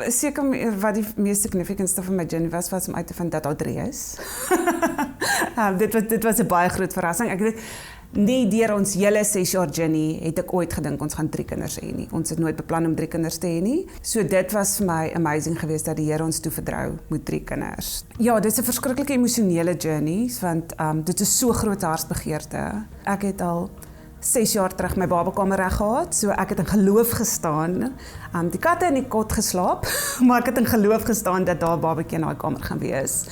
seker wat die mees significantste van my journey was om uit te vind dat daar 3 is. Dit was 'n baie groot verrassing. Ek weet nie deur ons hele 6 jaar journey het ek ooit gedink ons gaan 3 kinders hê nie. Ons het nooit beplan om 3 kinders te hê nie. So dit was vir my amazing geweest dat die Here ons toe vertrou met 3 kinders. Ja, dit is 'n verskriklike emosionele journey want dit is so groot hartsbegeerte. Ek het al 6 jaar terug my babakamer reg gehad, so ek het in geloof gestaan. Die katte in die kot geslaap, maar ek het in geloof gestaan dat daar 'n babatjie in daai kamer gaan wees.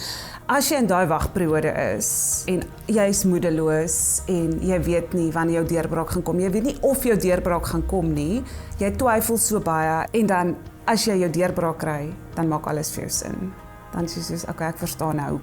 As jy in daai wagperiode is en jy is moedeloos en jy weet nie wanneer jou deurbraak gaan kom, jy weet nie of jou deurbraak gaan kom nie, jy twyfel so baie en dan as jy jou deurbraak kry, dan maak alles vir jou sin. Dan is jy soos, okay, ek verstaan nou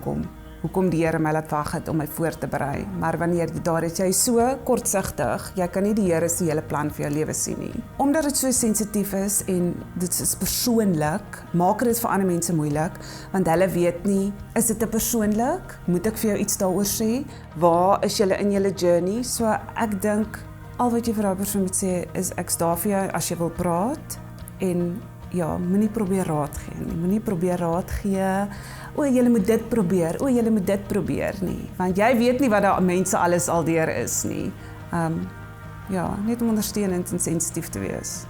hoekom die Here my laat wag het om my voor te berei. Maar wanneer daar is jy so kortsigtig, jy kan nie die Here se hele plan vir jou lewe sien nie. Omdat dit so sensitief is en dit is persoonlik, maak dit vir ander mense moeilik, want hulle weet nie, is dit 'n persoonlik? Moet ek vir jou iets daaroor sê? Waar is julle in julle journey? So ek dink al wat jy vir daai persoon moet sê is ek's daar vir jou as jy wil praat en ja, moenie probeer raad gee nie. Moenie probeer raad gee. O, julle moet dit probeer. O, julle moet dit probeer nie. Want jy weet nie wat daar mense alles al deur is nie. Ja, net om ondersteunend en sensitief te wees.